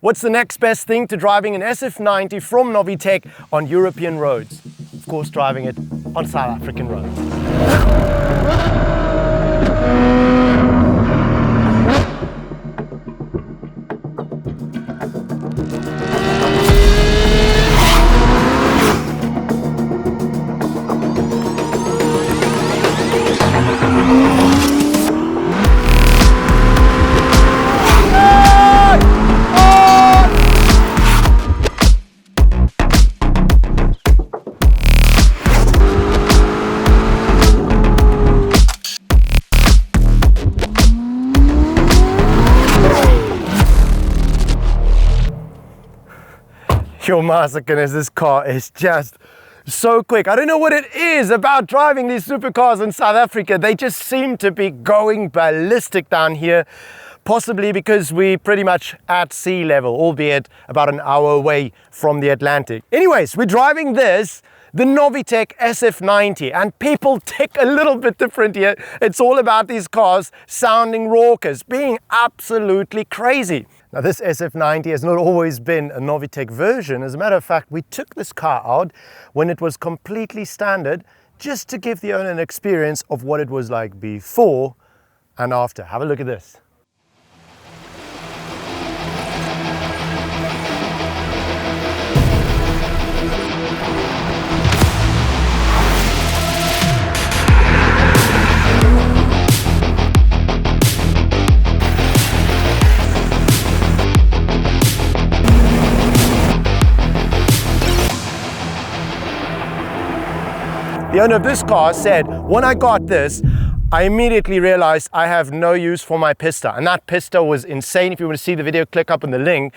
What's the next best thing to driving an SF90 from Novitec on European roads? Of course, driving it on South African roads. Yo, massacre, this car is just so quick. I don't know what it is about driving these supercars in South Africa. They just seem to be going ballistic down here, possibly because we're pretty much at sea level, albeit about an hour away from the Atlantic. Anyways, we're driving this, the Novitec SF90, and people tick a little bit different here. It's all about these cars sounding raucous, being absolutely crazy. Now, this SF90 has not always been a Novitec version. As a matter of fact, we took this car out when it was completely standard, just to give the owner an experience of what it was like before and after. Have a look at this. The owner of this car said, when I got this, I immediately realized I have no use for my pista. And that pista was insane. If you want to see the video, click up on the link.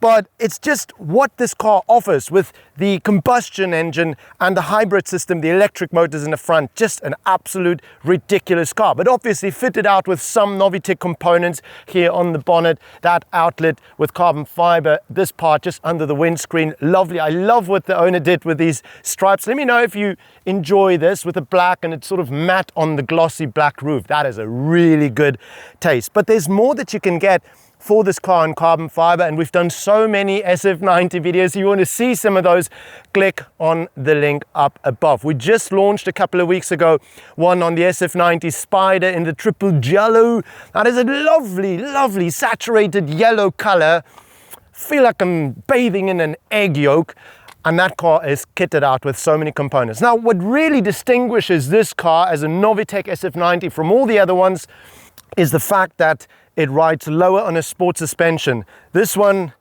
But it's just what this car offers with the combustion engine and the hybrid system, the electric motors in the front, just an absolute ridiculous car. But obviously fitted out with some Novitec components here on the bonnet, that outlet with carbon fiber, this part just under the windscreen. Lovely. I love what the owner did with these stripes. Let me know if you enjoy this with the black and it's sort of matte on the glossy black roof. That is a really good taste. But there's more that you can get for this car in carbon fiber, and we've done so many SF90 videos. If you want to see some of those, click on the link up above. We just launched a couple of weeks ago one on the SF90 Spider in the triple yellow. That is a lovely, lovely saturated yellow color. Feel like I'm bathing in an egg yolk. And that car is kitted out with so many components. Now, what really distinguishes this car as a Novitec SF90 from all the other ones is the fact that it rides lower on a sport suspension. This one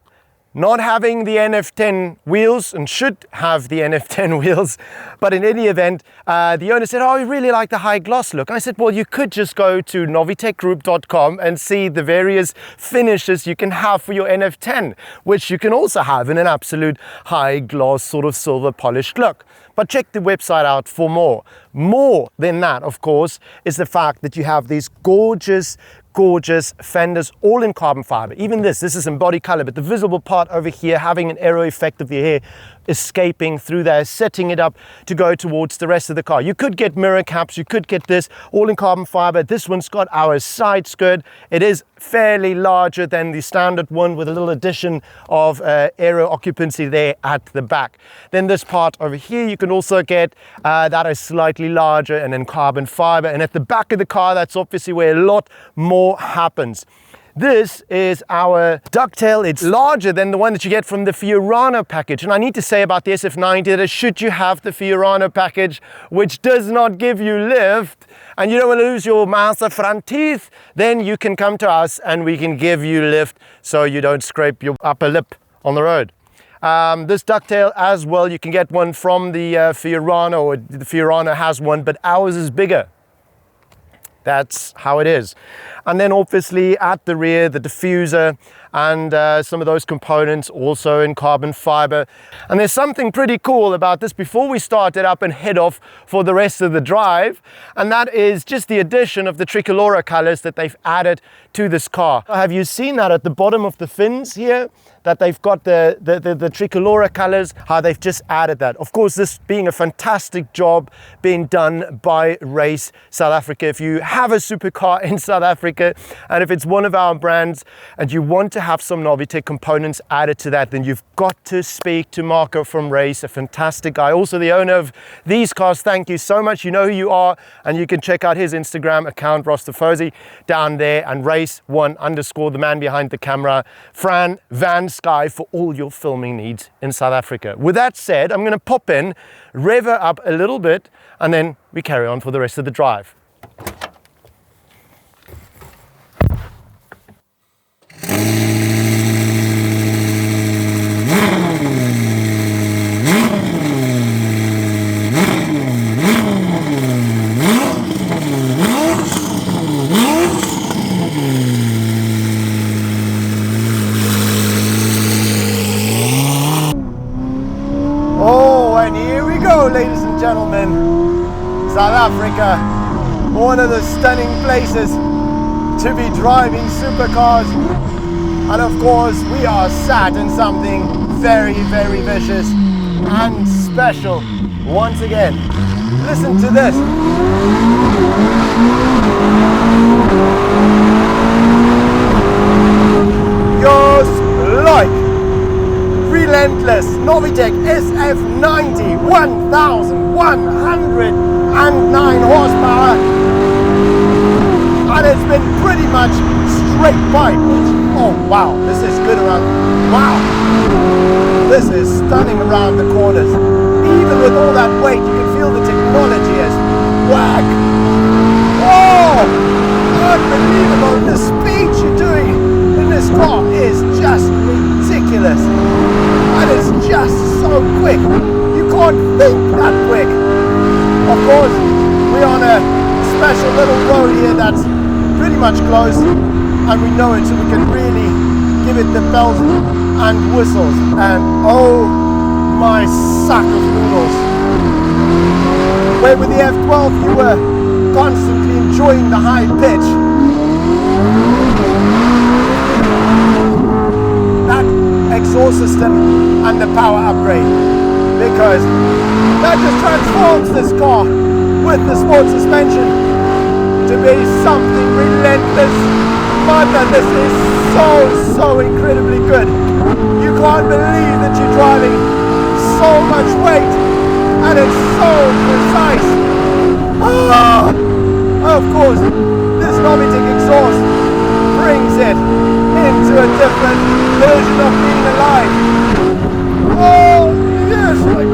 not having the NF10 wheels, and should have the NF10 wheels, but in any event, the owner said, oh, we really like the high gloss look. And I said, well, you could just go to novitecgroup.com and see the various finishes you can have for your NF10, which you can also have in an absolute high gloss sort of silver polished look. But check the website out for more. More than that, of course, is the fact that you have these gorgeous fenders, all in carbon fiber. Even this is in body color, but the visible part over here having an aero effect of the hair escaping through there, setting it up to go towards the rest of the car. You could get mirror caps, you could get this all in carbon fiber. This one's got our side skirt. It is fairly larger than the standard one with a little addition of aero occupancy there at the back. Then this part over here, you can also get that is slightly larger and in carbon fiber. And at the back of the car, that's obviously where a lot more happens. This is our ducktail. It's larger than the one that you get from the Fiorano package. And I need to say about the SF90 that should you have the Fiorano package, which does not give you lift, and you don't want to lose your mouth or front teeth, then you can come to us and we can give you lift so you don't scrape your upper lip on the road. This ducktail as well, you can get one from the Fiorano, or the Fiorano has one, but ours is bigger. That's how it is. And then obviously at the rear, the diffuser and some of those components also in carbon fiber. And there's something pretty cool about this before we start it up and head off for the rest of the drive. And that is just the addition of the tricolor colors that they've added to this car. Have you seen that at the bottom of the fins here? That they've got the tricolor colors, how they've just added that. Of course, this being a fantastic job being done by Race South Africa. If you have a supercar in South Africa, and if it's one of our brands and you want to have some Novitec components added to that, then you've got to speak to Marco from Race, a fantastic guy, also the owner of these cars. Thank you so much. You know who you are, and you can check out his Instagram account, Ross Tifosi, down there, and Race1_, the man behind the camera, Fran Van Sky, for all your filming needs in South Africa. With that said, I'm going to pop in, rev her up a little bit, and then we carry on for the rest of the drive. Ladies and gentlemen, South Africa, one of the stunning places to be driving supercars, and of course we are sat in something very, very vicious and special. Once again, listen to this. Just like relentless Novitec SF90 1109 horsepower, and it's been pretty much straight pipe. Oh wow, this is good around. Wow, this is stunning around the corners. Even with all that weight, you can feel the technology as whack. Oh, unbelievable. The speed you're doing in this car is just ridiculous. And it's just so quick. You can't think that quick. Of course, we're on a special little road here that's pretty much closed, and we know it, so we can really give it the bells and whistles. And oh my sack of noodles. Where with the F12 you were constantly enjoying the high pitch, that exhaust system and the power upgrade, because that just transforms this car with the sport suspension to be something relentless. Mother, this is so incredibly good. You can't believe that you're driving so much weight and it's so precise. Of course, this Novitec exhaust brings it into a different version of being alive. Oh yes, like,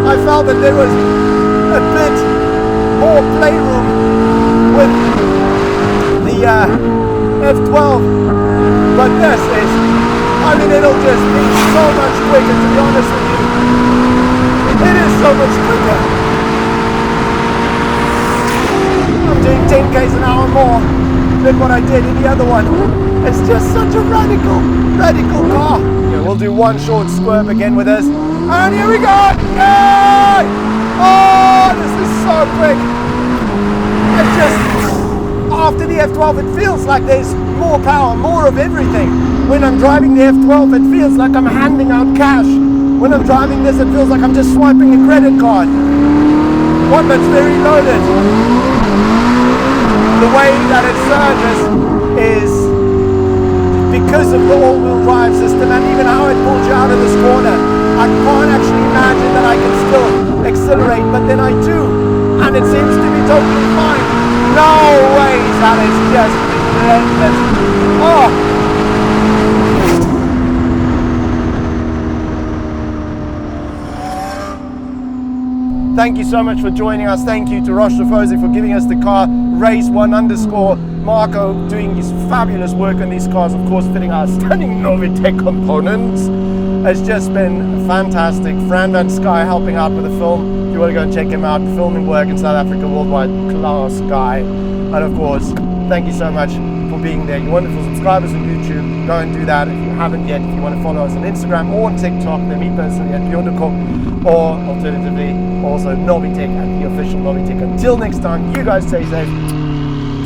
I felt that there was a bit more playroom with the F12, but this is, I mean, it'll just be so much quicker, to be honest with you. It is so much quicker. I'm doing 10 k's an hour more than what I did in the other one. It's just such a radical car. Yeah, we'll do one short swerve again with this. And here we go! Yay! Oh, this is so quick. It's just, after the F12, it feels like there's more power, more of everything. When I'm driving the F12, it feels like I'm handing out cash. When I'm driving this, it feels like I'm just swiping a credit card. One that's very loaded. The way that it surges is because of the all-wheel drive system, and even how it pulls you out of this corner. I can't actually imagine that I can still accelerate, but then I do, and it seems to be totally fine. No ways, that is just relentless. Oh. Thank you so much for joining us. Thank you to Ross Tifosi for giving us the car. Race1_, Marco doing his fabulous work on these cars, of course fitting our stunning Novitec components. It's just been fantastic. Fran Van Sky helping out with the film. If you want to go and check him out, filming work in South Africa, worldwide class guy. And of course, thank you so much for being there. You wonderful subscribers on YouTube, go and do that if you haven't yet. If you want to follow us on Instagram or on TikTok, then me personally at Bjorniko, or alternatively also Novitec at the official Novitec. Until next time, you guys stay safe.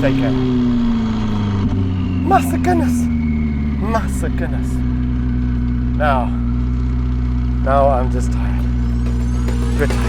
Take care. Massa goodness. Now I'm just tired. Good tired.